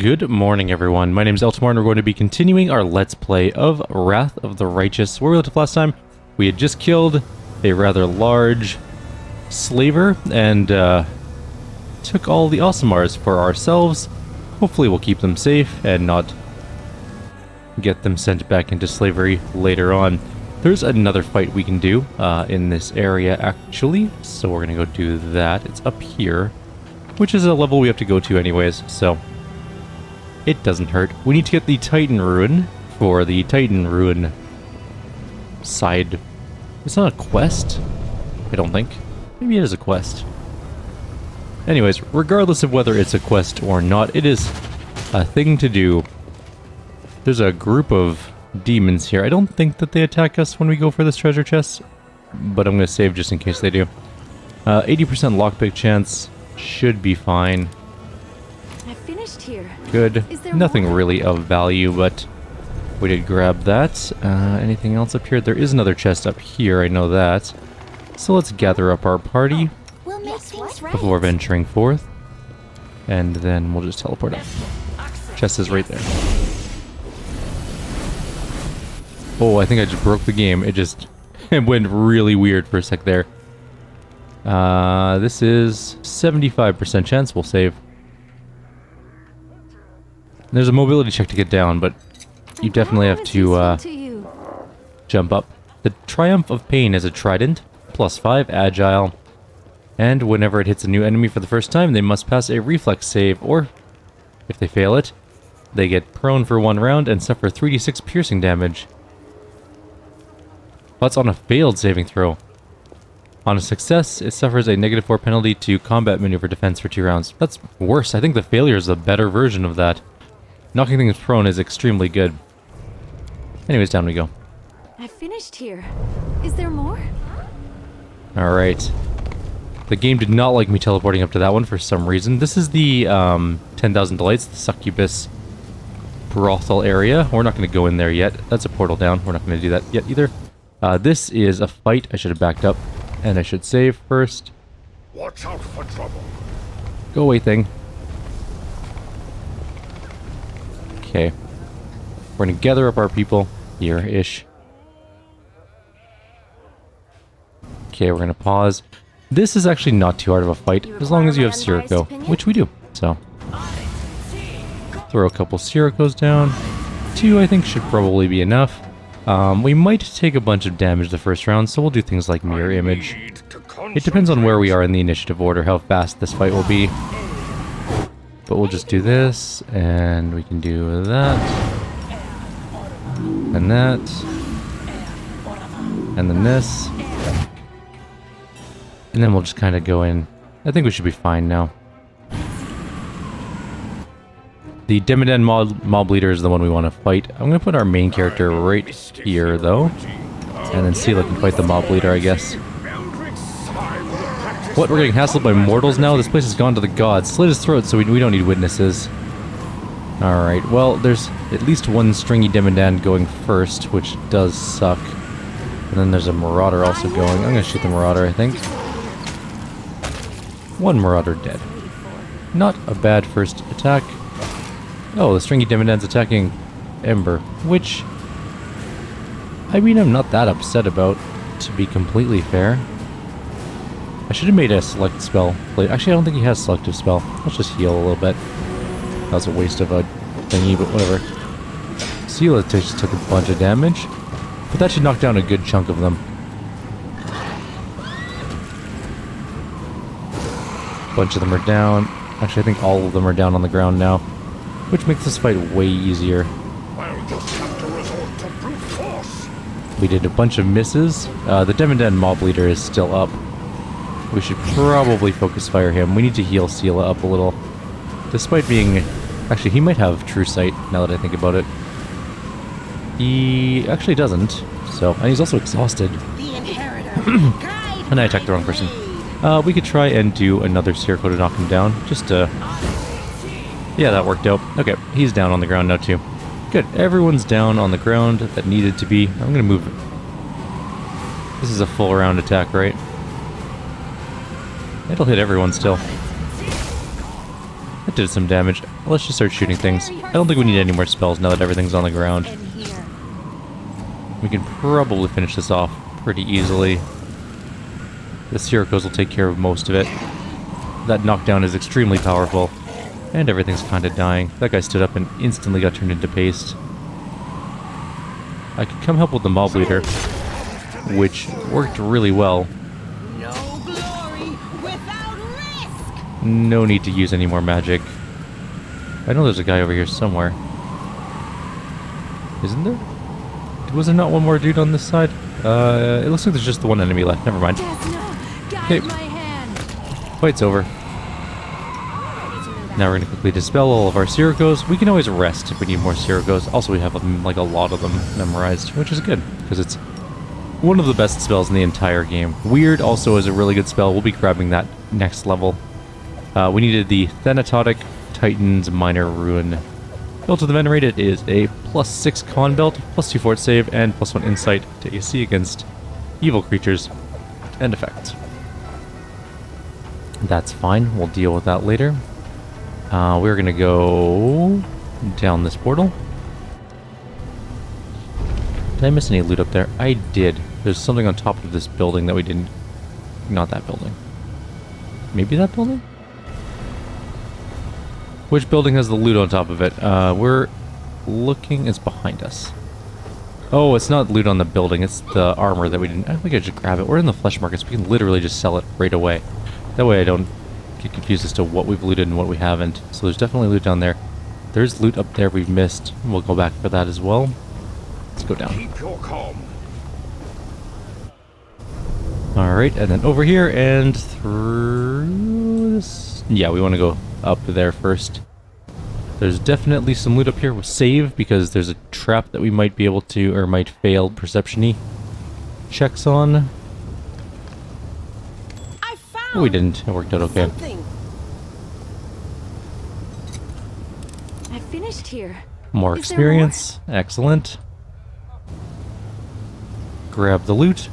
Good morning, everyone. My name is Eltimar, and we're going to be continuing our Let's Play of Wrath of the Righteous. Where we left off last time, we had just killed a rather large slaver and took all the Aasimars for ourselves. Hopefully we'll keep them safe and not get them sent back into slavery later on. There's another fight we can do in this area, actually, so we're going to go do that. It's up here, which is a level we have to go to anyways, so it doesn't hurt. We need to get the Titan Ruin for the Titan Ruin side. It's not a quest, I don't think. Maybe it is a quest. Anyways, regardless of whether it's a quest or not, it is a thing to do. There's a group of demons here. I don't think that they attack us when we go for this treasure chest, but I'm going to save just in case they do. 80% lockpick chance. Should be fine. I finished here. Good. Nothing more? really of value, but we did grab that. Anything else up here? There is another chest up here, I know that. So let's gather up our party We'll make things right. before venturing forth. And then we'll just teleport up. Chest is right there. Oh, I think I just broke the game. It just it went really weird for a sec there. This is 75% chance we'll save. There's a mobility check to get down, but you definitely have to jump up. The Triumph of Pain is a trident, +5 agile, and whenever it hits a new enemy for the first time, they must pass a reflex save, or if they fail it, they get prone for 1 round and suffer 3d6 piercing damage. That's on a failed saving throw. On a success, it suffers a -4 penalty to combat maneuver defense for 2 rounds. That's worse. I think the failure is a better version of that. Knocking things prone is extremely good. Anyways, down we go. I finished here. Is there more? Alright. The game did not like me teleporting up to that one for some reason. This is the 10,000 Delights, the succubus brothel area. We're not going to go in there yet. That's a portal down. We're not going to do that yet either. This is a fight. I should have backed up. And I should save first. Watch out for trouble. Go away, thing. Okay. We're going to gather up our people here-ish. Okay, we're going to pause. This is actually not too hard of a fight, as long as you have Sirocco, which we do. So, throw a couple Siroccos down. 2, I think, should probably be enough. We might take a bunch of damage the first round, so we'll do things like Mirror Image. It depends on where we are in the initiative order, how fast this fight will be. But we'll just do this, and we can do that. And that. And then this. And then we'll just kind of go in. I think we should be fine now. The Demiden mob leader is the one we want to fight. I'm going to put our main character right here, though. And then Sela can fight the mob leader, I guess. What, we're getting hassled by mortals now? This place has gone to the gods. Slit his throat, so we don't need witnesses. Alright, well, there's at least one stringy Demiden going first, which does suck. And then there's a marauder also going. I'm going to shoot the marauder, I think. 1 marauder dead. Not a bad first attack. Oh, the stringy Demiden's attacking Ember, which, I mean, I'm not that upset about, to be completely fair. I should have made a select spell. Actually, I don't think he has selective spell. Let's just heal a little bit. That was a waste of a thingy, but whatever. Sela just took a bunch of damage, but that should knock down a good chunk of them. A bunch of them are down. Actually, I think all of them are down on the ground now, which makes this fight way easier. We did a bunch of misses. The Demiden mob leader is still up. We should probably focus fire him. We need to heal Sela up a little. Despite being... Actually, he might have True Sight, now that I think about it. He actually doesn't. So, and he's also exhausted. The inheritor. And I attacked the wrong person. We could try and do another Sirocco to knock him down. Just to... Yeah, that worked out. Okay, he's down on the ground now too. Good, everyone's down on the ground that needed to be. I'm gonna move. This is a full round attack, right? It'll hit everyone still. That did some damage. Let's just start shooting things. I don't think we need any more spells now that everything's on the ground. We can probably finish this off pretty easily. The Sirocos will take care of most of it. That knockdown is extremely powerful. And everything's kind of dying. That guy stood up and instantly got turned into paste. I could come help with the mob leader, which worked really well. No glory without risk. No need to use any more magic. I know there's a guy over here somewhere. Isn't there? Was there not one more dude on this side? It looks like there's just the one enemy left. Never mind. Okay. Fight's over. Now we're going to quickly dispel all of our Sirocos. We can always rest if we need more Sirocos. Also, we have like a lot of them memorized, which is good, because it's one of the best spells in the entire game. Weird also is a really good spell. We'll be grabbing that next level. We needed the Thanatotic Titan's Minor Ruin. Belt of the Venerated is a +6 con belt, +2 fort save, and +1 insight to AC against evil creatures and effects. That's fine. We'll deal with that later. We're going to go down this portal. Did I miss any loot up there? I did. There's something on top of this building that we didn't... Not that building. Maybe that building? Which building has the loot on top of it? We're looking... It's behind us. Oh, it's not loot on the building. It's the armor that we didn't... I think I should grab it. We're in the flesh market, so we can literally just sell it right away. That way I don't get confused as to what we've looted and what we haven't. So there's definitely loot down there. There's loot up there we've missed. We'll go back for that as well. Let's go down. Keep your calm. Alright, and then over here and through this... Yeah, we want to go up there first. There's definitely some loot up here. We'll save because there's a trap that we might be able to, or might fail perception-y checks on. I found Oh, we didn't. It worked out okay. something. I finished here. More Is there experience. Excellent. Grab the loot.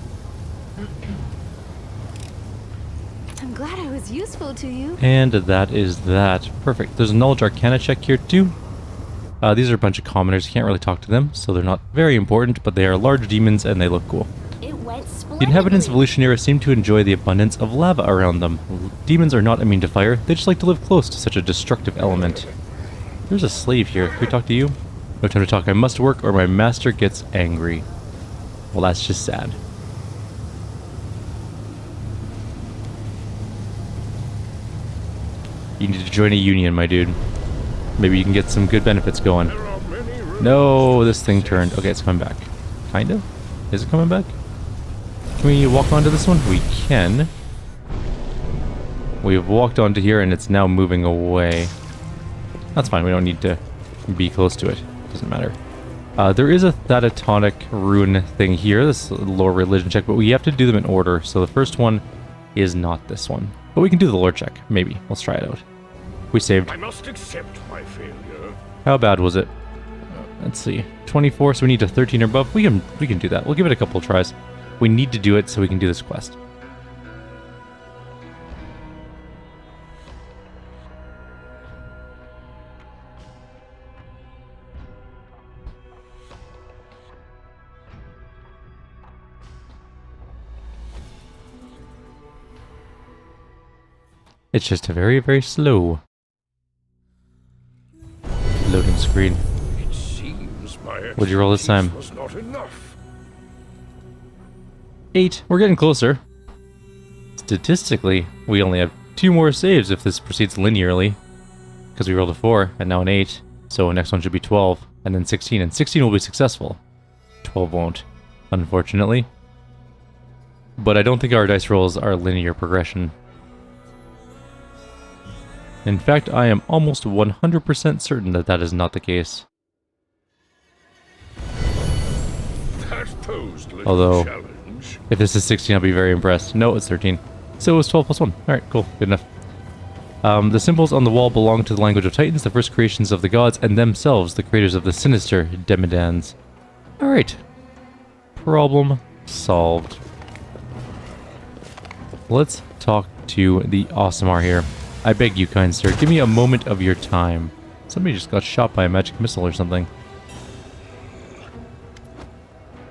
I'm glad I was useful to you. And that is that. Perfect. There's a Knowledge Arcana check here too. These are a bunch of commoners. You can't really talk to them, so they're not very important, but they are large demons and they look cool. It went The inhabitants of Lucianera seem to enjoy the abundance of lava around them. Demons are not immune to fire. They just like to live close to such a destructive element. There's a slave here. Can we talk to you? No time to talk. I must work or my master gets angry. Well, that's just sad. You need to join a union, my dude. Maybe you can get some good benefits going. No, this thing turned. Okay, it's coming back. Kind of? Is it coming back? Can we walk onto this one? We can. We've walked onto here and it's now moving away. That's fine. We don't need to be close to it. Doesn't matter. There is a Thanatonic rune thing here. This lore religion check, but we have to do them in order. So the first one is not this one. But we can do the lore check. Maybe. Let's try it out. We saved. I must accept my failure. How bad was it? Let's see. 24, so we need a 13 or above. We can do that. We'll give it a couple tries. We need to do it so we can do this quest. It's just a very, very slow loading screen. It seems my What'd you roll this time? was not enough. 8. We're getting closer. Statistically, we only have 2 more saves if this proceeds linearly. Because we rolled a 4 and now an 8. So next one should be 12 and then 16. And 16 will be successful. 12 won't, unfortunately. But I don't think our dice rolls are linear progression. In fact, I am almost 100% certain that that is not the case. That posed little Although, challenge. if this is 16, I'll be very impressed. No, it's 13. So it was 12 plus 1. Alright, cool. Good enough. The symbols on the wall belong to the language of Titans, the first creations of the gods, and themselves, the creators of the sinister Demidans. Alright. Problem solved. Let's talk to the Awesomar here. I beg you, kind sir, give me a moment of your time. Somebody just got shot by a magic missile or something.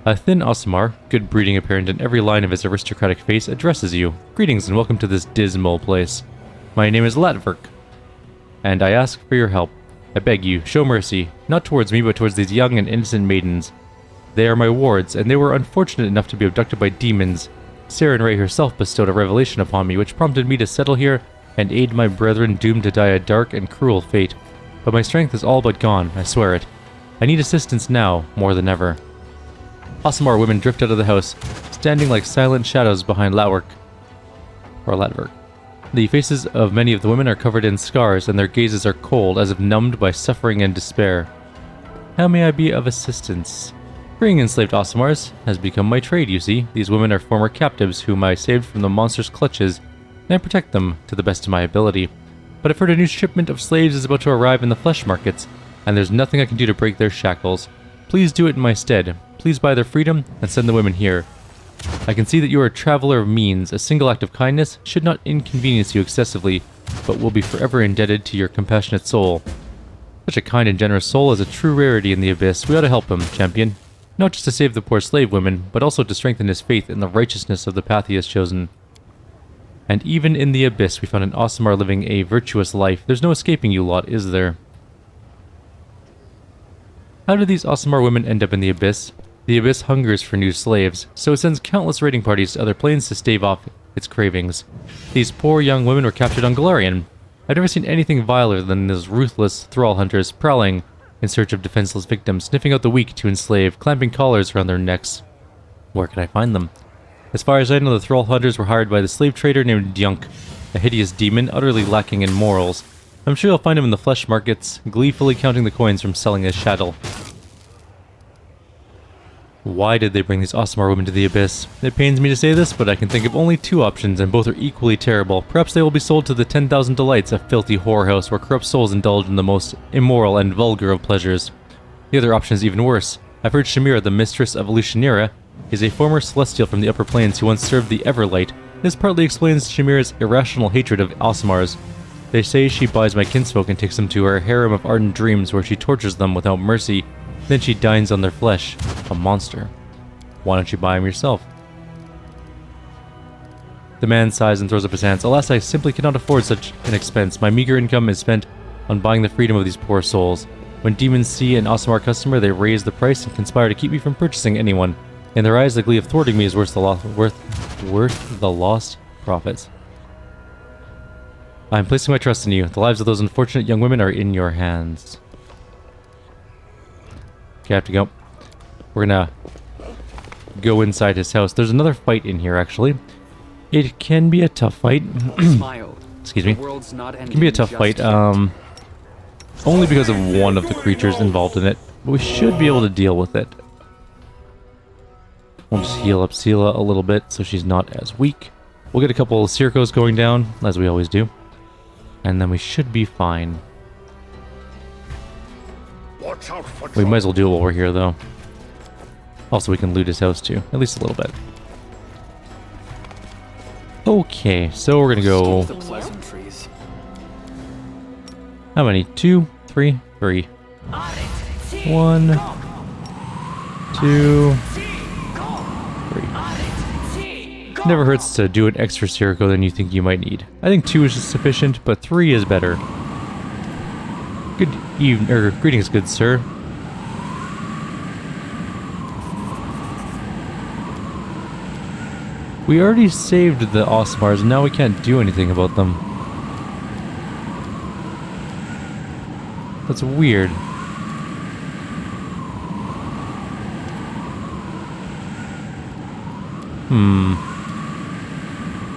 A thin Eltimar, good breeding apparent in every line of his aristocratic face, addresses you. Greetings and welcome to this dismal place. My name is Latvirk, and I ask for your help. I beg you, show mercy, not towards me, but towards these young and innocent maidens. They are my wards, and they were unfortunate enough to be abducted by demons. Saren Ray herself bestowed a revelation upon me, which prompted me to settle here and aid my brethren doomed to die a dark and cruel fate. But my strength is all but gone, I swear it. I need assistance now, more than ever. Eltimar women drift out of the house, standing like silent shadows behind Latvirk. The faces of many of the women are covered in scars, and their gazes are cold, as if numbed by suffering and despair. How may I be of assistance? Freeing enslaved Eltimars has become my trade, you see. These women are former captives whom I saved from the monster's clutches, and I protect them to the best of my ability. But I've heard a new shipment of slaves is about to arrive in the flesh markets, and there's nothing I can do to break their shackles. Please do it in my stead. Please buy their freedom, and send the women here. I can see that you are a traveler of means. A single act of kindness should not inconvenience you excessively, but will be forever indebted to your compassionate soul. Such a kind and generous soul is a true rarity in the Abyss. We ought to help him, champion. Not just to save the poor slave women, but also to strengthen his faith in the righteousness of the path he has chosen. And even in the Abyss, we found an Eltimar living a virtuous life. There's no escaping you lot, is there? How did these Eltimar women end up in the Abyss? The Abyss hungers for new slaves, so it sends countless raiding parties to other planes to stave off its cravings. These poor young women were captured on Galarian. I've never seen anything viler than those ruthless thrall hunters prowling in search of defenseless victims, sniffing out the weak to enslave, clamping collars around their necks. Where could I find them? As far as I know, the thrall hunters were hired by the slave trader named Djunk, a hideous demon utterly lacking in morals. I'm sure you'll find him in the flesh markets, gleefully counting the coins from selling his chattel. Why did they bring these Eltimar women to the Abyss? It pains me to say this, but I can think of only two options, and both are equally terrible. Perhaps they will be sold to the 10,000 Delights, a filthy whorehouse where corrupt souls indulge in the most immoral and vulgar of pleasures. The other option is even worse. I've heard Shamira, the mistress of Lucianira, is a former celestial from the upper planes who once served the Everlight. This partly explains Shamira's irrational hatred of Eltimars. They say she buys my kinsfolk and takes them to her harem of ardent dreams where she tortures them without mercy. Then she dines on their flesh. A monster. Why don't you buy him yourself? The man sighs and throws up his hands. Alas, I simply cannot afford such an expense. My meager income is spent on buying the freedom of these poor souls. When demons see an Eltimar customer, they raise the price and conspire to keep me from purchasing anyone. In their eyes, the glee of thwarting me is worth the lost profits. I am placing my trust in you. The lives of those unfortunate young women are in your hands. Okay, I have to go. We're gonna go inside his house. There's another fight in here, actually. It can be a tough fight. Excuse me. It can be a tough fight, only because of one of the creatures involved in it. But we should be able to deal with it. We'll just heal up Sela a little bit so she's not as weak. We'll get a couple of Circos going down, as we always do. And then we should be fine. Watch out for We might as well do it while we're here, though. Also, we can loot his house, too. At least a little bit. Okay, so we're gonna go... How many? 2, 3, 3. 1, 2, 3. Never hurts to do an extra Circo than you think you might need. I think 2 is sufficient, but 3 is better. Good evening, or greetings, good sir. We already saved the Eltimars, and now we can't do anything about them. That's weird.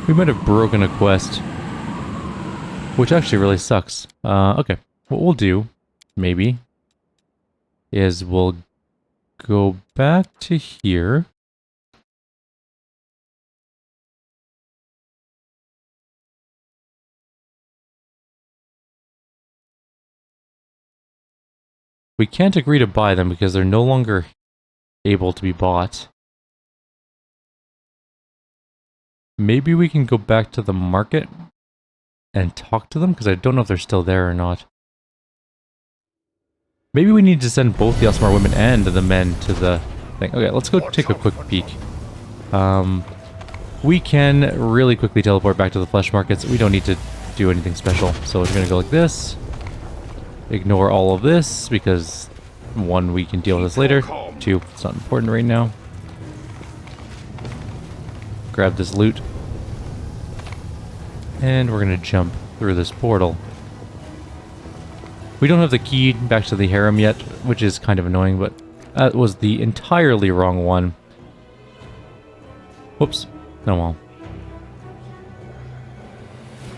We might have broken a quest. Which actually really sucks. Okay. What we'll do, maybe, is we'll go back to here. We can't agree to buy them because they're no longer able to be bought. Maybe we can go back to the market. and talk to them, because I don't know if they're still there or not. Maybe we need to send both the Eltimar women and the men to the thing. Okay, let's go take a quick peek. We can really quickly teleport back to the flesh markets. We don't need to do anything special. So we're going to go like this. Ignore all of this, because 1, we can deal with this later. 2, it's not important right now. Grab this loot. And we're going to jump through this portal. We don't have the key back to the harem yet, which is kind of annoying, but that was the entirely wrong one. Whoops. Oh well.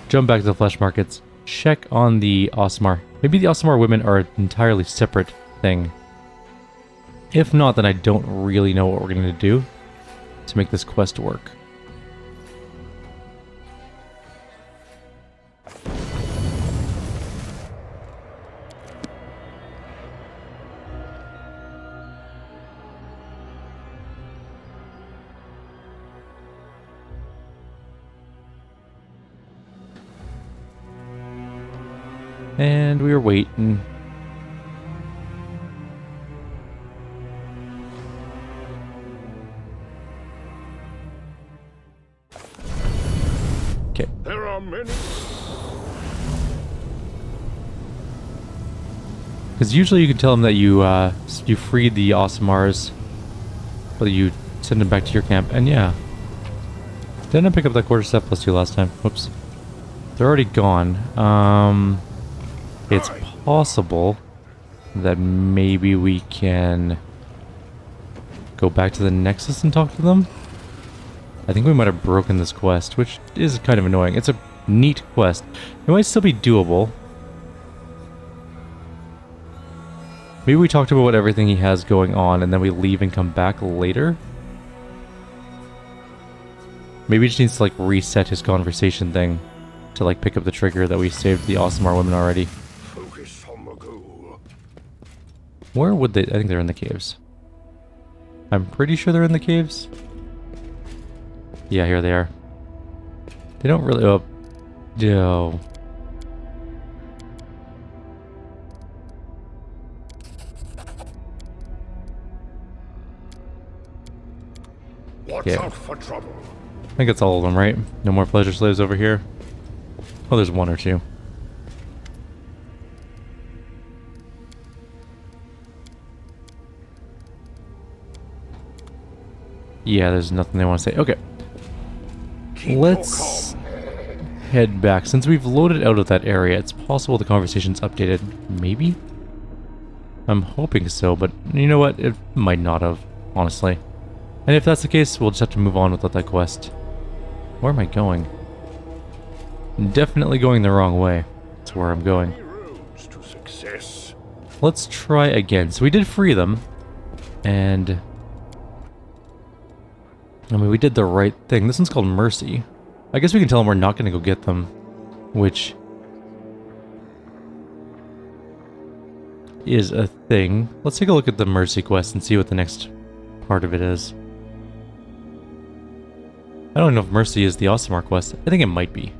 Jump back to the flesh markets. Check on the Eltimar. Maybe the Eltimar women are an entirely separate thing. If not, then I don't really know what we're going to do to make this quest work. And we were waiting. Okay. There are many. Because usually you can tell them that you you freed the Eltimars, but you send them back to your camp. And yeah, didn't I pick up that quarterstaff +2 last time? Whoops. They're already gone. It's possible that maybe we can go back to the Nexus and talk to them. I think we might have broken this quest, which is kind of annoying. It's a neat quest. It might still be doable. Maybe we talked about everything he has going on and then we leave and come back later. Maybe he just needs to like reset his conversation thing to like pick up the trigger that we saved the Eltimar women already. Focus on the goal. Where would they? I think they're in the caves. I'm pretty sure they're in the caves. Yeah, here they are. They don't really... Oh. No. Watch Yeah. out for trouble. I think it's all of them, right? No more pleasure slaves over here? Oh, there's 1 or 2. Yeah, there's nothing they want to say. Okay. Keep Let's head back. Since we've loaded out of that area, it's possible the conversation's updated. Maybe? I'm hoping so, but you know what? It might not have, honestly. And if that's the case, we'll just have to move on with that quest. Where am I going? Definitely going the wrong way. That's where I'm going. Many roads to success. Let's try again. So we did free them, and I mean, we did the right thing. This one's called Mercy. I guess we can tell them we're not going to go get them, which is a thing. Let's take a look at the Mercy quest and see what the next part of it is. I don't know if Mercy is the Eltimar quest. I think it might be.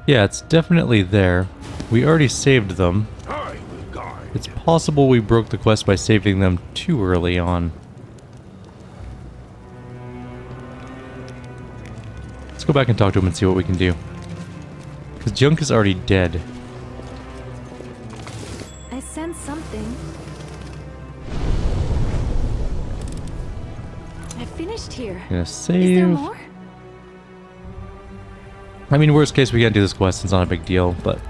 Yeah, it's definitely there. We already saved them. I will guide. It's possible we broke the quest by saving them too early on. Let's go back and talk to him and see what we can do. Because Junk is already dead. I sense something. I finished here. Gonna Is there save. more? I mean, worst case, we can't do this quest. It's not a big deal, but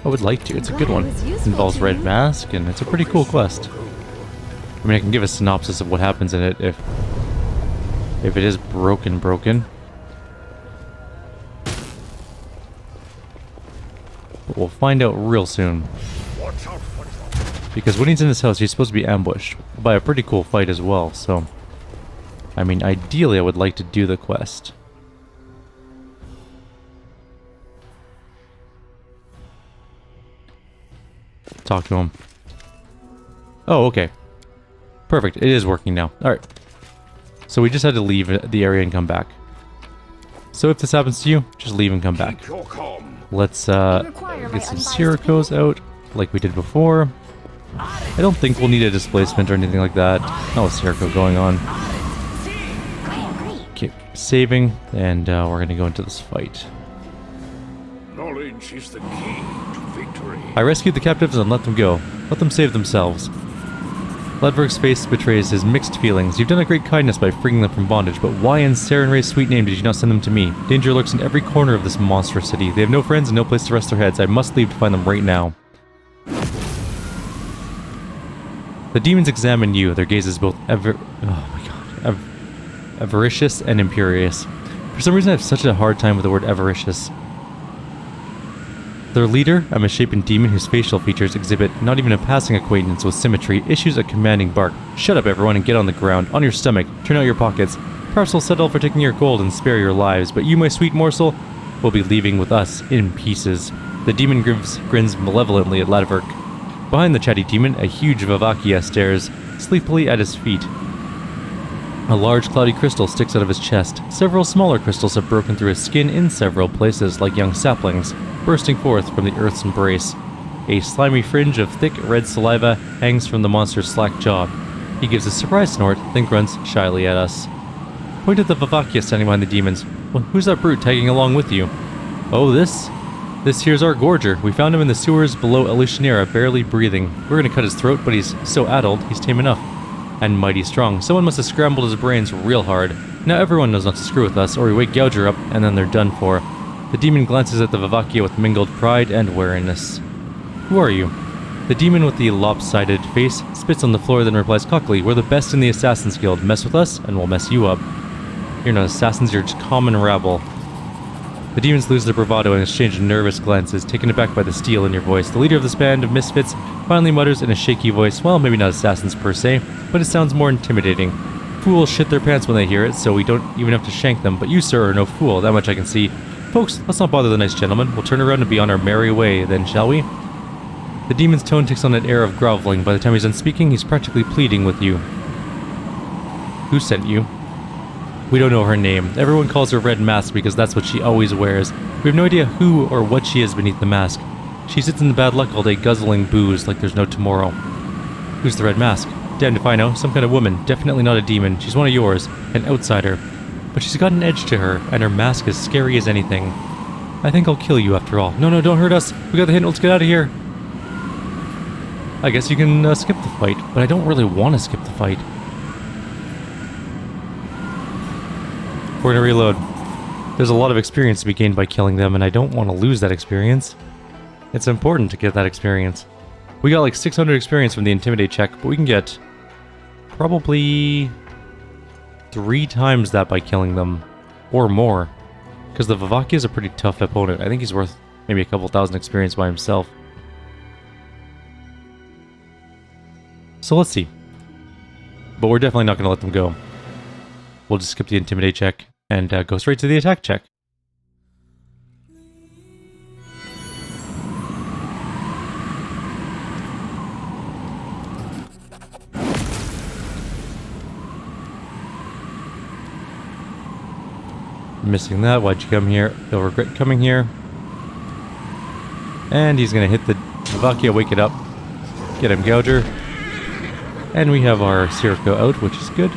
I would like to. It's a good one. Involves Red Mask, and it's a pretty cool quest. I mean, I can give a synopsis of what happens in it if it is broken. But we'll find out real soon. Watch out for trouble. Because when he's in his house, he's supposed to be ambushed by a pretty cool fight as well, so... I mean, ideally, I would like to do the quest. Talk to him. Oh, okay. Perfect. It is working now. Alright. So we just had to leave the area and come back. So if this happens to you, just leave and come back. Keep your calm. Let's require get my some unbiased Sirocos out, like we did before. I don't think we'll need a displacement or anything like that. Oh, Sirocco going on. I agree. Okay, saving, and we're gonna go into this fight. Knowledge is the key to victory. I rescued the captives and let them go. Let them save themselves. Latverk's face betrays his mixed feelings. You've done a great kindness by freeing them from bondage, but why in Sarenrae's sweet name did you not send them to me? Danger lurks in every corner of this monstrous city. They have no friends and no place to rest their heads. I must leave to find them right now. The demons examine you, their gaze is both avaricious and imperious. For some reason I have such a hard time with the word avaricious. Their leader, a misshapen demon whose facial features exhibit not even a passing acquaintance with symmetry, issues a commanding bark. Shut up everyone and get on the ground, on your stomach, turn out your pockets. Perhaps we'll settle for taking your gold and spare your lives, but you, my sweet morsel, will be leaving with us in pieces. The demon grins malevolently at Latvirk. Behind the chatty demon, a huge Vavakia stares sleepily at his feet. A large cloudy crystal sticks out of his chest. Several smaller crystals have broken through his skin in several places, like young saplings, bursting forth from the earth's embrace. A slimy fringe of thick red saliva hangs from the monster's slack jaw. He gives a surprised snort, then grunts shyly at us. Point at the Vavakia standing behind the demons. Well, who's that brute tagging along with you? Oh, This here's our Gorger. We found him in the sewers below Elushnera, barely breathing. We're gonna cut his throat, but he's so addled, he's tame enough. And mighty strong. Someone must have scrambled his brains real hard. Now everyone knows not to screw with us, or we wake Gouger up, and then they're done for. The demon glances at the Vavakia with mingled pride and wariness. Who are you? The demon with the lopsided face spits on the floor, then replies cockily, we're the best in the Assassin's Guild. Mess with us, and we'll mess you up. You're not assassins, you're just common rabble. The demons lose their bravado and exchange nervous glances, taken aback by the steel in your voice. The leader of this band of misfits finally mutters in a shaky voice, well, maybe not assassins per se, but it sounds more intimidating. Fools shit their pants when they hear it, so we don't even have to shank them, but you, sir, are no fool, that much I can see. Folks, let's not bother the nice gentleman. We'll turn around and be on our merry way, then, shall we? The demon's tone takes on an air of groveling. By the time he's done speaking, he's practically pleading with you. Who sent you? We don't know her name. Everyone calls her Red Mask because that's what she always wears. We have no idea who or what she is beneath the mask. She sits in the bad luck all day guzzling booze like there's no tomorrow. Who's the Red Mask? Damned if I know. Some kind of woman. Definitely not a demon. She's one of yours. An outsider. But she's got an edge to her, and her mask is scary as anything. I think I'll kill you after all. No, don't hurt us. We got the hint. Let's get out of here. I guess you can skip the fight, but I don't really want to skip the fight. We're gonna reload. There's a lot of experience to be gained by killing them, and I don't want to lose that experience. It's important to get that experience. We got like 600 experience from the Intimidate check, but we can get probably 3 times that by killing them, or more. Because the Vavakia is a pretty tough opponent. I think he's worth maybe a couple thousand experience by himself. So let's see. But we're definitely not going to let them go. We'll just skip the Intimidate check and go straight to the attack check. Missing that. Why'd you come here? You'll regret coming here. And he's going to hit the Vavakia, wake it up. Get him, Gouger. And we have our Sirocco out, which is good.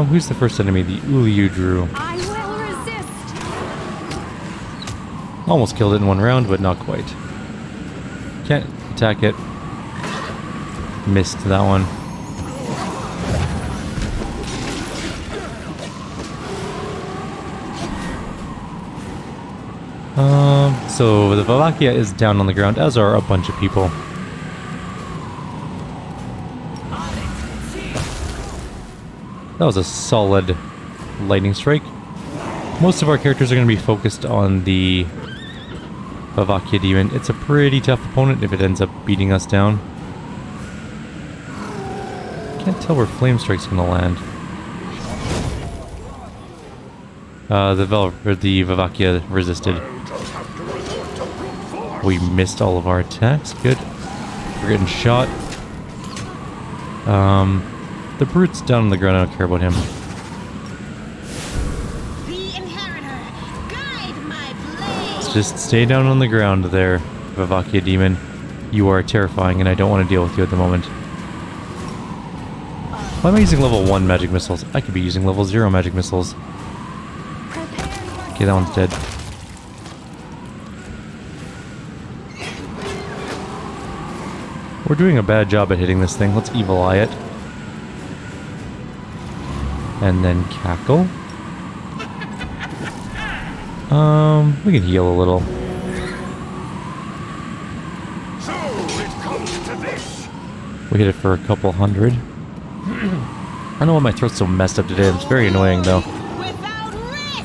Who's the first enemy? The Uliudru. I will resist. Almost killed it in one round, but not quite. Can't attack it. Missed that one. So the Vavakia is down on the ground, as are a bunch of people. That was a solid lightning strike. Most of our characters are going to be focused on the Vavakia demon. It's a pretty tough opponent if it ends up beating us down. Can't tell where Flame Strike's going to land. The Vavakia resisted. We missed all of our attacks. Good. We're getting shot. The brute's down on the ground. I don't care about him. The inheritor, guide my blade. Let's just stay down on the ground there, Vavakia demon. You are terrifying, and I don't want to deal with you at the moment. Why am I using level 1 magic missiles? I could be using level 0 magic missiles. Okay, that one's dead. We're doing a bad job at hitting this thing. Let's evil eye it. And then cackle. We can heal a little. So it comes to this. We hit it for a couple hundred. I don't know why my throat's so messed up today. It's very annoying though. Without risk.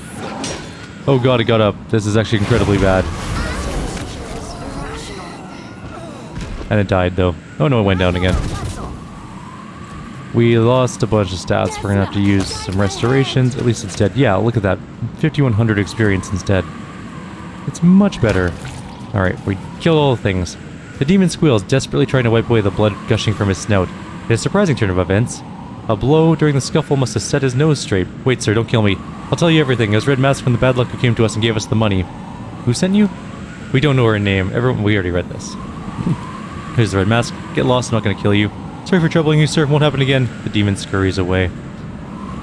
Oh god, it got up. This is actually incredibly bad. And it died though. Oh no, it went down again. We lost a bunch of stats. We're gonna have to use some restorations. At least it's dead. Yeah, look at that. 5100 experience instead. It's much better. Alright, we killed all the things. The demon squeals, desperately trying to wipe away the blood gushing from his snout. It is a surprising turn of events. A blow during the scuffle must have set his nose straight. Wait, sir, don't kill me. I'll tell you everything. It was Red Mask from the bad luck who came to us and gave us the money. Who sent you? We don't know her name. Everyone, we already read this. Here's the Red Mask. Get lost, I'm not gonna kill you. Sorry for troubling you, sir. Won't happen again. The demon scurries away.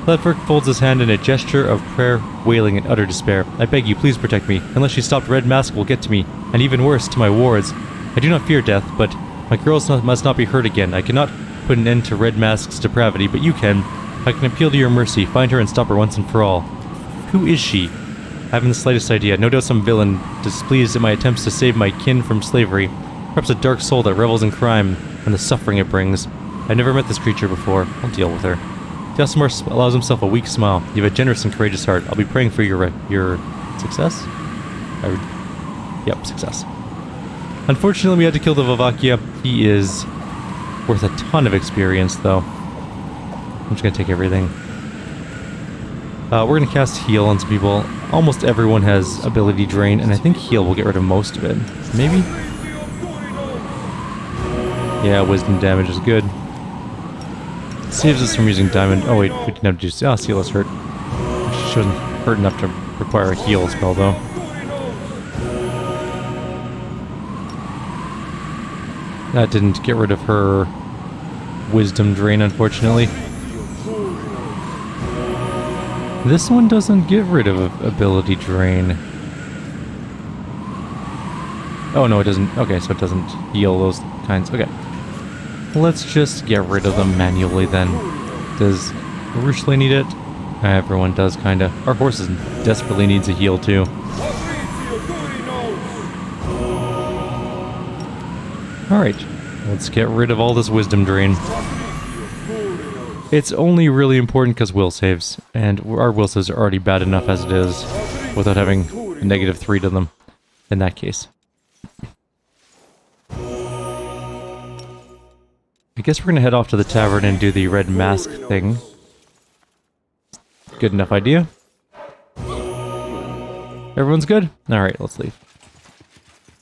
Latvirk folds his hand in a gesture of prayer, wailing in utter despair. I beg you, please protect me. Unless she stopped, Red Mask will get to me, and even worse, to my wards. I do not fear death, but my girls must not be hurt again. I cannot put an end to Red Mask's depravity, but you can. I can appeal to your mercy. Find her and stop her once and for all. Who is she? I haven't the slightest idea. No doubt some villain displeased at my attempts to save my kin from slavery. Perhaps a dark soul that revels in crime and the suffering it brings. I've never met this creature before. I'll deal with her. The Eltimar allows himself a weak smile. You have a generous and courageous heart. I'll be praying for your success? Yep, success. Unfortunately, we had to kill the Vavakia. He is worth a ton of experience, though. I'm just going to take everything. We're going to cast Heal on some people. Almost everyone has ability drain, and I think Heal will get rid of most of it. Maybe? Yeah, wisdom damage is good. Saves us from using diamond. Oh wait, we didn't have to do seal us hurt. She wasn't hurt enough to require a heal spell though. That didn't get rid of her wisdom drain, unfortunately. This one doesn't get rid of ability drain. Oh no, it doesn't. Okay, so it doesn't heal those kinds. Okay. Let's just get rid of them manually then. Does Rushley need it? Everyone does, kinda. Our horse desperately needs a heal too. Alright, let's get rid of all this wisdom drain. It's only really important because will saves, and our will saves are already bad enough as it is, without having a -3 to them, in that case. I guess we're gonna head off to the tavern and do the red mask thing. Good enough idea. Everyone's good? Alright, let's leave.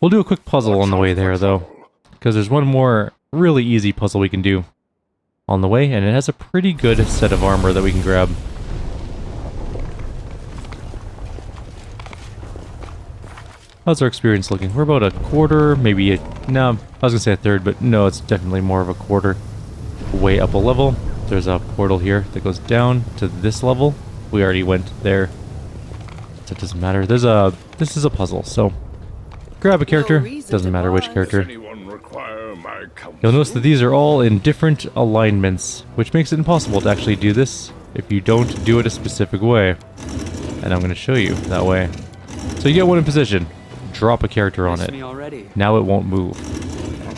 We'll do a quick puzzle on the way there, though. Because there's one more really easy puzzle we can do on the way, and it has a pretty good set of armor that we can grab. How's our experience looking? We're about a quarter, maybe a... No, I was gonna say a third, but no, it's definitely more of a quarter. Way up a level. There's a portal here that goes down to this level. We already went there. So it doesn't matter. This is a puzzle, so... Grab a character. Doesn't matter which character. You'll notice that these are all in different alignments, which makes it impossible to actually do this if you don't do it a specific way. And I'm gonna show you that way. So you get one in position. Drop a character on it. Now it won't move.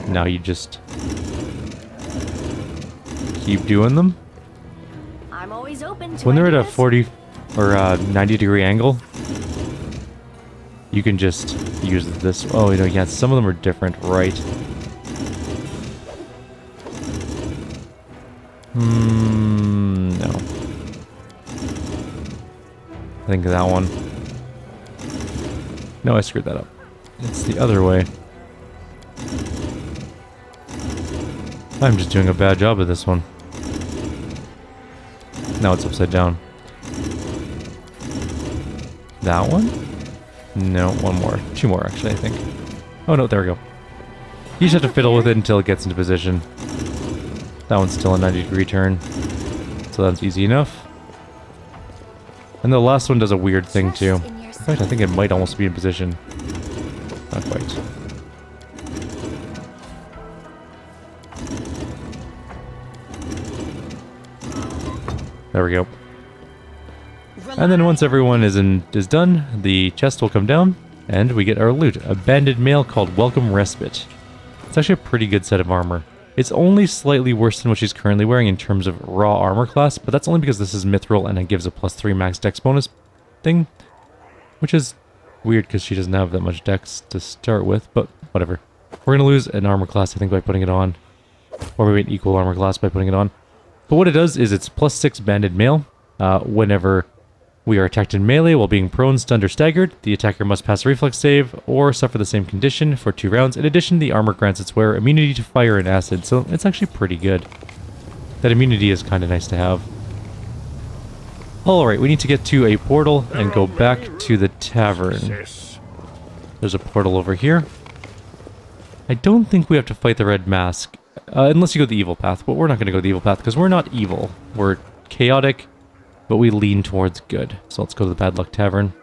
Now you just keep doing them. I'm always open to When they're at a ideas. 40 or 90 degree angle, you can just use this. Oh, you know, yeah, some of them are different, right? No. I think that one. No, I screwed that up. It's the other way. I'm just doing a bad job of this one. Now it's upside down. That one? No, one more. Two more, actually, I think. Oh, no, there we go. You just have to fiddle with it until it gets into position. That one's still a 90-degree turn. So that's easy enough. And the last one does a weird thing, too. In fact, I think it might almost be in position. Not quite. There we go. And then once everyone is done, the chest will come down, and we get our loot. A banded mail called Welcome Respite. It's actually a pretty good set of armor. It's only slightly worse than what she's currently wearing in terms of raw armor class, but that's only because this is mithril and it gives a +3 max dex bonus thing. Which is weird because she doesn't have that much dex to start with, but whatever. We're going to lose an armor class, I think, by putting it on. Or maybe an equal armor class by putting it on. But what it does is it's +6 banded mail. Whenever we are attacked in melee while being prone, stunned, or staggered, the attacker must pass a reflex save or suffer the same condition for 2 rounds. In addition, the armor grants its wearer immunity to fire and acid, so it's actually pretty good. That immunity is kind of nice to have. Alright, we need to get to a portal and go back to the tavern. There's a portal over here. I don't think we have to fight the Red Mask, unless you go the evil path, but we're not going to go the evil path because we're not evil. We're chaotic, but we lean towards good. So let's go to the Bad Luck Tavern.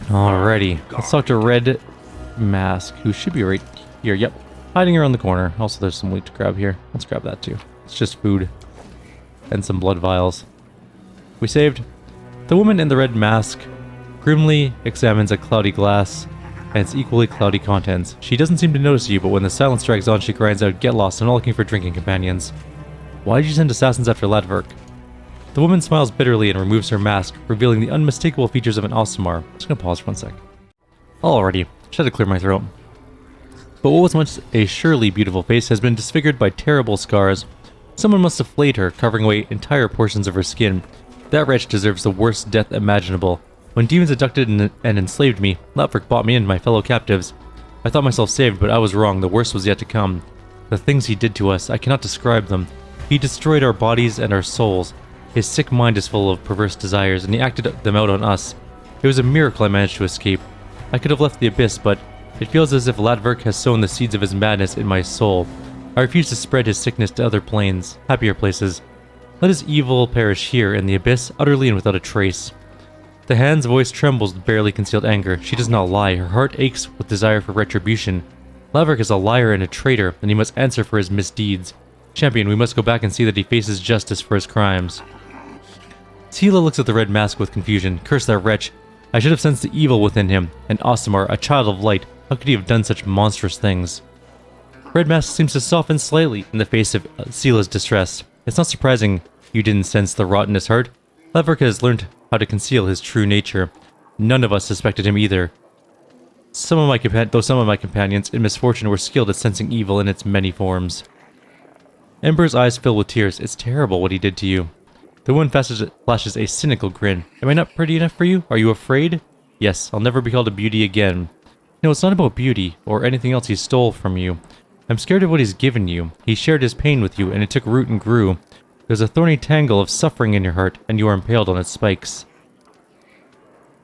Alrighty, let's talk to Red Mask, who should be right here. Yep, hiding around the corner. Also, there's some loot to grab here. Let's grab that too. It's just food and some blood vials. We saved. The woman in the red mask grimly examines a cloudy glass and its equally cloudy contents. She doesn't seem to notice you, but when the silence drags on, she cries out, "Get lost, I'm not looking for drinking companions." Why did you send assassins after Latvirk? The woman smiles bitterly and removes her mask, revealing the unmistakable features of an Eltimar. Just gonna pause for 1 sec. Alrighty, just had to clear my throat. But what was once a surely beautiful face has been disfigured by terrible scars. Someone must have flayed her, covering away entire portions of her skin. That wretch deserves the worst death imaginable. When demons abducted and enslaved me, Latvirk bought me and my fellow captives. I thought myself saved, but I was wrong. The worst was yet to come. The things he did to us, I cannot describe them. He destroyed our bodies and our souls. His sick mind is full of perverse desires, and he acted them out on us. It was a miracle I managed to escape. I could have left the abyss, but it feels as if Latvirk has sown the seeds of his madness in my soul. I refuse to spread his sickness to other planes, happier places. Let his evil perish here in the abyss, utterly and without a trace. The hand's voice trembles with barely concealed anger. She does not lie. Her heart aches with desire for retribution. Latvirk is a liar and a traitor, and he must answer for his misdeeds. Champion, we must go back and see that he faces justice for his crimes. Tila looks at the red mask with confusion. Curse that wretch. I should have sensed the evil within him. And Eltimar, a child of light, how could he have done such monstrous things? Red Mask seems to soften slightly in the face of Sila's distress. It's not surprising you didn't sense the rot in his heart. Latvirk has learned how to conceal his true nature. None of us suspected him either. Some of my companions in misfortune were skilled at sensing evil in its many forms. Ember's eyes fill with tears. It's terrible what he did to you. The woman flashes a cynical grin. Am I not pretty enough for you? Are you afraid? Yes, I'll never be called a beauty again. No, it's not about beauty, or anything else he stole from you. I'm scared of what he's given you. He shared his pain with you, and it took root and grew. There's a thorny tangle of suffering in your heart, and you are impaled on its spikes.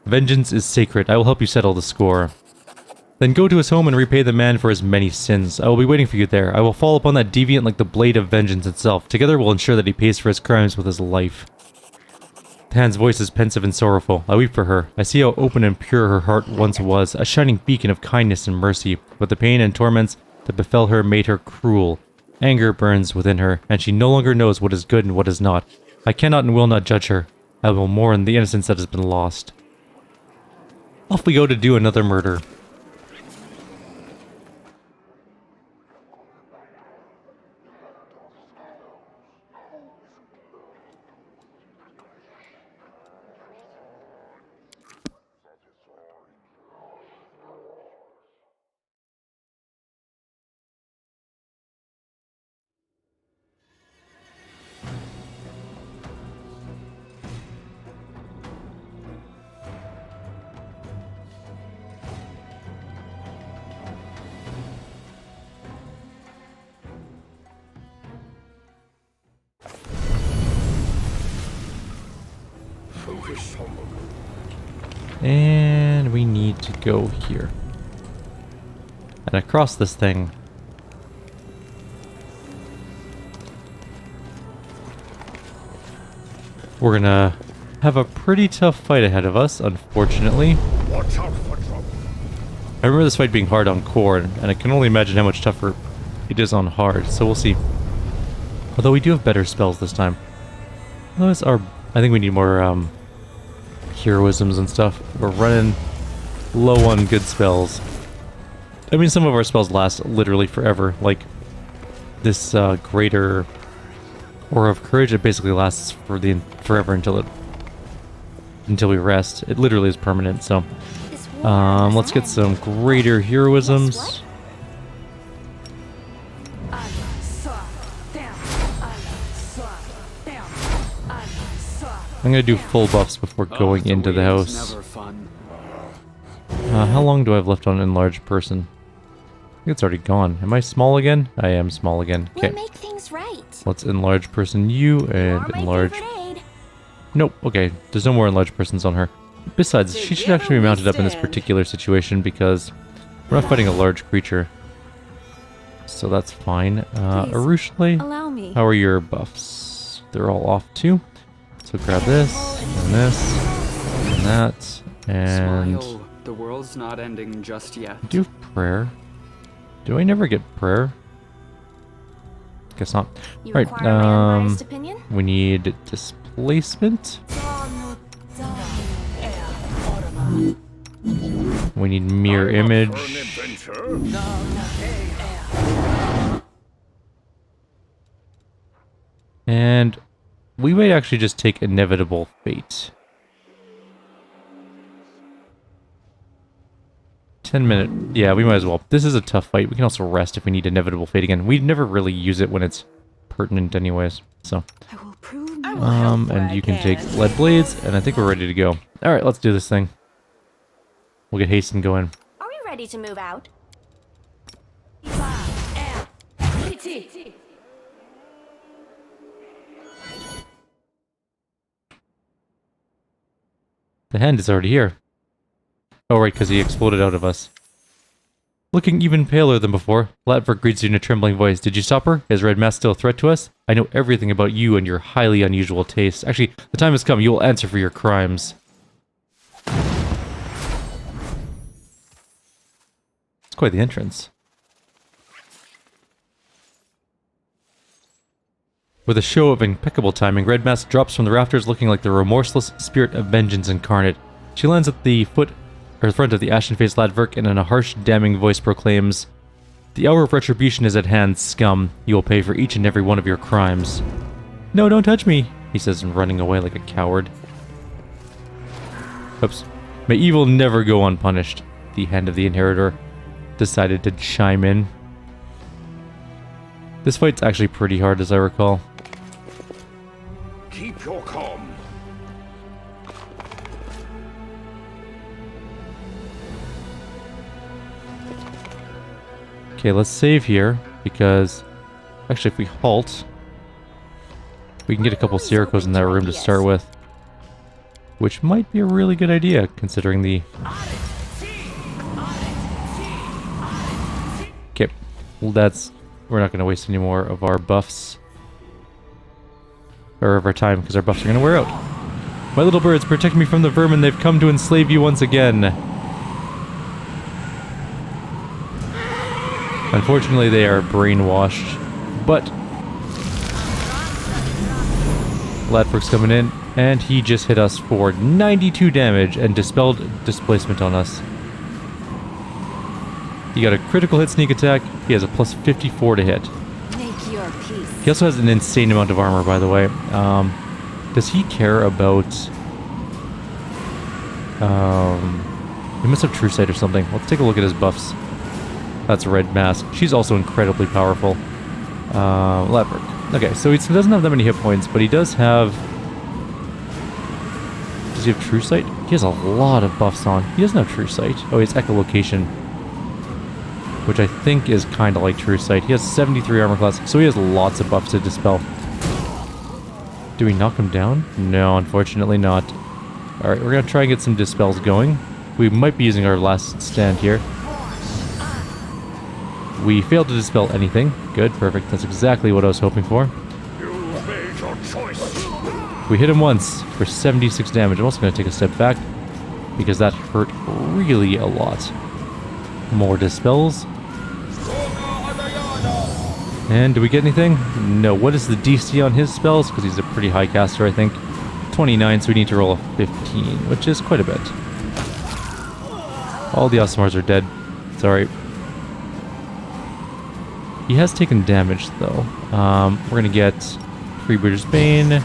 Vengeance is sacred. I will help you settle the score. Then go to his home and repay the man for his many sins. I will be waiting for you there. I will fall upon that deviant like the blade of vengeance itself. Together we'll ensure that he pays for his crimes with his life. The hand's voice is pensive and sorrowful. I weep for her. I see how open and pure her heart once was, a shining beacon of kindness and mercy. But the pain and torments that befell her made her cruel. Anger burns within her, and she no longer knows what is good and what is not. I cannot and will not judge her. I will mourn the innocence that has been lost. Off we go to do another murder. And we need to go here. And across this thing. We're gonna have a pretty tough fight ahead of us, unfortunately. Watch out for trouble. I remember this fight being hard on Core, and I can only imagine how much tougher it is on hard, so we'll see. Although we do have better spells this time. Those are... I think we need more, heroisms and stuff. We're running low on good spells. I mean, some of our spells last literally forever, like this, greater Aura of Courage. It basically lasts for forever until we rest. It literally is permanent, so... let's get some greater heroisms. I'm gonna do full buffs before going into the house. How long do I have left on Enlarged Person? I think it's already gone. Am I small again? I am small again. Okay. We'll make things right. Let's Enlarge Person you and enlarge... Nope, okay. There's no more Enlarged Persons on her. Besides, she should actually be mounted up in this particular situation because we're not fighting a large creature. So that's fine. Arushale, Allow me. how are your buffs? They're all off too. So grab this, and this, and that, and... Smile. The world's not ending just yet. Do prayer. Do I never get prayer? Guess not. You Alright, require my unbiased opinion? we need displacement. We need mirror image. And we might actually just take Inevitable Fate. 10-minute. Yeah, we might as well. This is a tough fight. We can also rest if we need Inevitable Fate again. We never really use it when it's pertinent anyways. So, I will prove my and you can take Lead Blades, and I think we're ready to go. Alright, let's do this thing. We'll get hasten going. Are we ready to move out? The hand is already here. Oh right, because he exploded out of us. Looking even paler than before, Latvirk greets you in a trembling voice. Did you stop her? Is Red Mask still a threat to us? I know everything about you and your highly unusual taste. Actually, the time has come. You will answer for your crimes. It's quite the entrance. With a show of impeccable timing, Red Mask drops from the rafters looking like the remorseless spirit of vengeance incarnate. She lands at the front of the ashen-faced Latvirk and in a harsh, damning voice proclaims, "The hour of retribution is at hand, scum. You will pay for each and every one of your crimes." "No, don't touch me," he says, running away like a coward. Oops. May evil never go unpunished. The hand of the Inheritor decided to chime in. This fight's actually pretty hard, as I recall. Keep your calm. Okay, let's save here, because actually if we halt, we can get a couple Sirocos in that room to start with. Which might be a really good idea, considering the... Okay, well we're not going to waste any more of our buffs. Or of our time, because our buffs are going to wear out. My little birds, protect me from the vermin. They've come to enslave you once again. Unfortunately, they are brainwashed. But Latvirk's coming in, and he just hit us for 92 damage and dispelled displacement on us. He got a critical hit sneak attack. He has a plus 54 to hit. Make your peace. He also has an insane amount of armor, by the way. Does he care about... he must have True Sight or something. Let's take a look at his buffs. That's Red Mask. She's also incredibly powerful. Latvirk. Okay, so he doesn't have that many hit points, but he does have... Does he have True Sight? He has a lot of buffs on. He doesn't have True Sight. Oh, he has Echolocation, which I think is kind of like True Sight. He has 73 armor class, so he has lots of buffs to dispel. Do we knock him down? No, unfortunately not. Alright, we're gonna try and get some dispels going. We might be using our last stand here. We failed to dispel anything. Good, perfect. That's exactly what I was hoping for. You made your choice. We hit him once for 76 damage. I'm also going to take a step back because that hurt really a lot. More dispels. And do we get anything? No. What is the DC on his spells? Because he's a pretty high caster, I think. 29, so we need to roll a 15, which is quite a bit. All the Eltimars are dead. It's alright. He has taken damage, though. We're going to get Freebooter's Bane,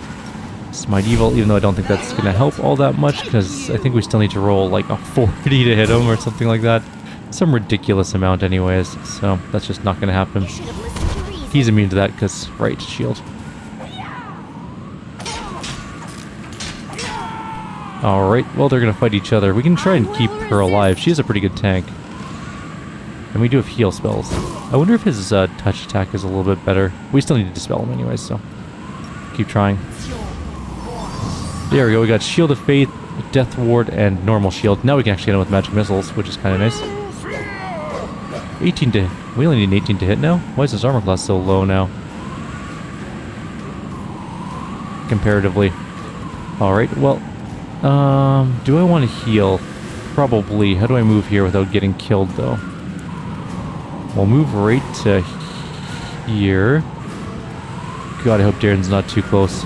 Smite Evil, even though I don't think that's going to help all that much, because I think we still need to roll like a 40 to hit him or something like that. Some ridiculous amount anyways, so that's just not going to happen. He's immune to that because, right, shield. Alright, well, they're going to fight each other. We can try and keep her alive. She is a pretty good tank. And we do have heal spells. I wonder if his touch attack is a little bit better. We still need to dispel him anyways, so keep trying. There we go. We got Shield of Faith, Death Ward, and normal shield. Now we can actually hit him with magic missiles, which is kind of nice. 18 to... We only need an 18 to hit now? Why is his armor class so low now? Comparatively. Alright, well... do I want to heal? Probably. How do I move here without getting killed, though? We'll move right to here. God, I hope Darren's not too close.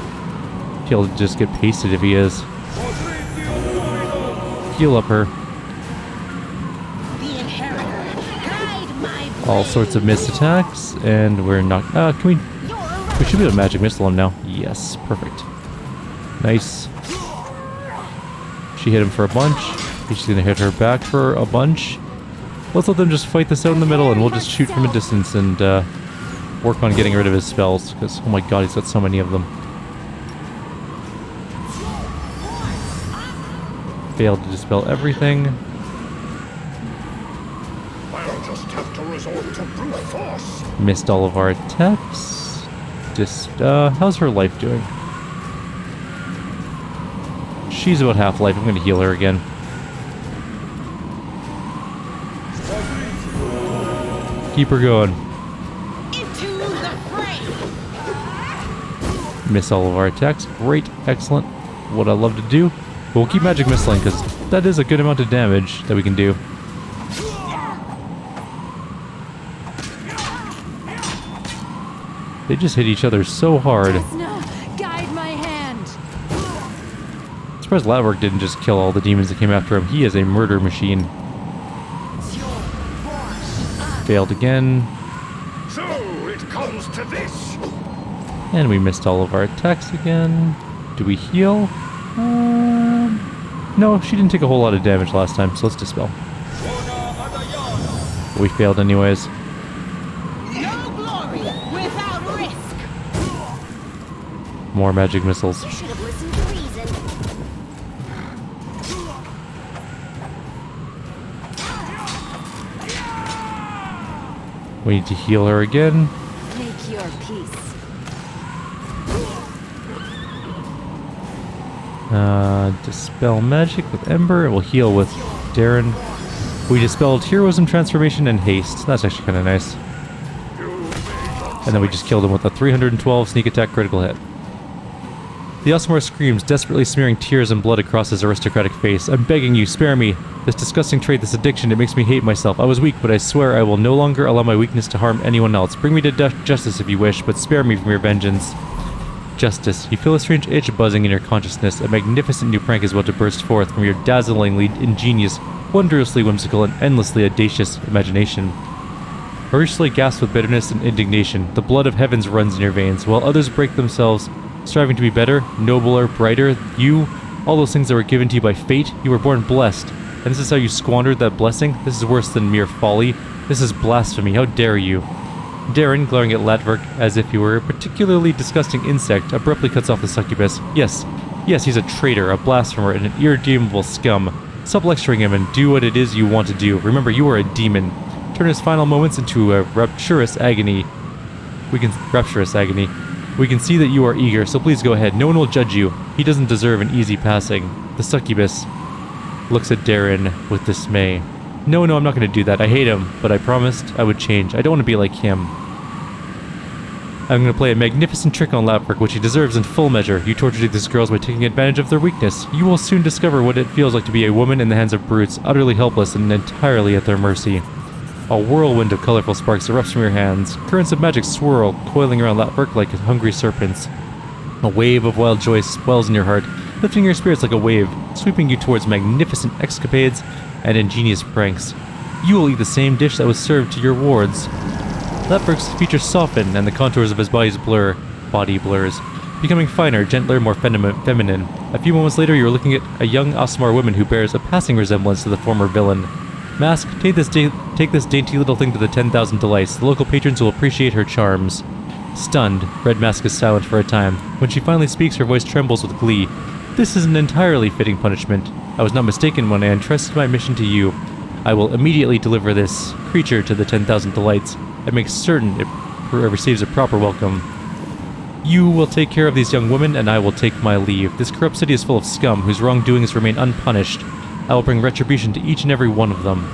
He'll just get pasted if he is. Heal up her. All sorts of missed attacks, and we're not... can we... We should be able to magic missile him now. Yes, perfect. Nice. She hit him for a bunch. He's gonna hit her back for a bunch. Let's let them just fight this out in the middle, and we'll just shoot from a distance and work on getting rid of his spells, because, oh my god, he's got so many of them. Failed to dispel everything. I'll just have to resort to brute force. Missed all of our attacks. Just, how's her life doing? She's about half life. I'm gonna heal her again. Keep her going. Into the fray. Miss all of our attacks. Great. Excellent. What I love to do. But we'll keep magic missiling because that is a good amount of damage that we can do. They just hit each other so hard. Guide my hand. I'm surprised Latvirk didn't just kill all the demons that came after him. He is a murder machine. Failed again. So it comes to this. And we missed all of our attacks again. Do we heal? No, she didn't take a whole lot of damage last time, so let's dispel. We failed anyways. No glory without risk. More magic missiles. You should have listened to reason. We need to heal her again. Make your peace. Dispel magic with Ember, and we'll heal with Darren. We dispelled Heroism, Transformation, and Haste. That's actually kind of nice. And then we just killed him with a 312 sneak attack critical hit. The Eltimar screams, desperately smearing tears and blood across his aristocratic face. I'm begging you, spare me. This disgusting trait, this addiction, it makes me hate myself. I was weak, but I swear I will no longer allow my weakness to harm anyone else. Bring me to justice if you wish, but spare me from your vengeance. Justice. You feel a strange itch buzzing in your consciousness. A magnificent new prank is about to burst forth from your dazzlingly ingenious, wondrously whimsical, and endlessly audacious imagination. Marisha gasps with bitterness and indignation. The blood of heavens runs in your veins, while others break themselves, striving to be better, nobler, brighter. You, all those things that were given to you by fate, you were born blessed. And this is how you squandered that blessing? This is worse than mere folly. This is blasphemy. How dare you? Darren, glaring at Latvirk as if he were a particularly disgusting insect, abruptly cuts off the succubus. Yes, he's a traitor, a blasphemer, and an irredeemable scum. Stop lecturing him and do what it is you want to do. Remember, you are a demon. Turn his final moments into a rapturous agony. We can see that you are eager, so please go ahead. No one will judge you. He doesn't deserve an easy passing. The succubus looks at Darren with dismay. No, I'm not going to do that. I hate him, but I promised I would change. I don't want to be like him. I'm going to play a magnificent trick on Latvirk, which he deserves in full measure. You tortured these girls by taking advantage of their weakness. You will soon discover what it feels like to be a woman in the hands of brutes, utterly helpless and entirely at their mercy. A whirlwind of colorful sparks erupts from your hands. Currents of magic swirl, coiling around Latvirk like hungry serpents. A wave of wild joy swells in your heart, lifting your spirits like a wave, sweeping you towards magnificent escapades and ingenious pranks. You will eat the same dish that was served to your wards. Latvirk's features soften and the contours of his body blurs, becoming finer, gentler, more feminine. A few moments later, you are looking at a young Eltimar woman who bears a passing resemblance to the former villain. Mask, take this dainty little thing to the 10,000 delights. The local patrons will appreciate her charms. Stunned, Red Mask is silent for a time. When she finally speaks, her voice trembles with glee. This is an entirely fitting punishment. I was not mistaken when I entrusted my mission to you. I will immediately deliver this creature to the 10,000 delights and make certain it receives a proper welcome. You will take care of these young women, and I will take my leave. This corrupt city is full of scum, whose wrongdoings remain unpunished. I will bring retribution to each and every one of them.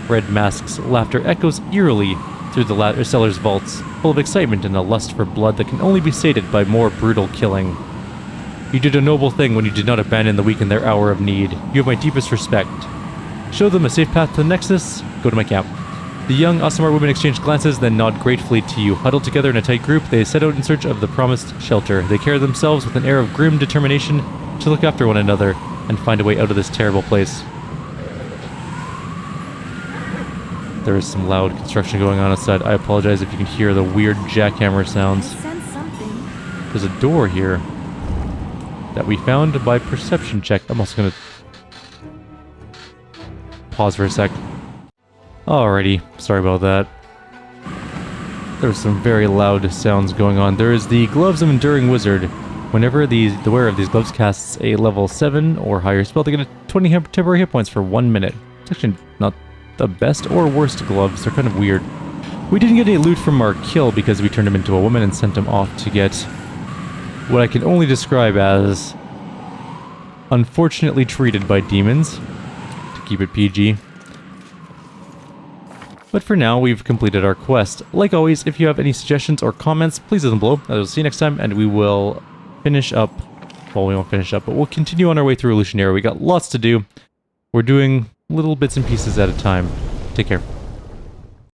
Red Mask's laughter echoes eerily through the cellar's vaults, full of excitement and a lust for blood that can only be sated by more brutal killing. You did a noble thing when you did not abandon the weak in their hour of need. You have my deepest respect. Show them a safe path to the Nexus. Go to my camp. The young Eltimar women exchange glances, then nod gratefully to you. Huddled together in a tight group, they set out in search of the promised shelter. They carry themselves with an air of grim determination to look after one another and find a way out of this terrible place. There is some loud construction going on outside. I apologize if you can hear the weird jackhammer sounds. Sense something. There's a door here that we found by perception check. I'm also gonna pause for a sec. Alrighty, sorry about that. There's some very loud sounds going on. There is the Gloves of Enduring Wizard. Whenever the wearer of these gloves casts a level 7 or higher spell, they get a 20 temporary hit points for 1 minute. It's actually not the best or worst gloves. They're kind of weird. We didn't get any loot from our kill because we turned him into a woman and sent him off to get what I can only describe as unfortunately treated by demons, to keep it PG. But for now, we've completed our quest. Like always, if you have any suggestions or comments, please leave them below. I will see you next time, and we will finish up. Well, we won't finish up, but we'll continue on our way through Illusionary. We got lots to do. We're doing little bits and pieces at a time. Take care.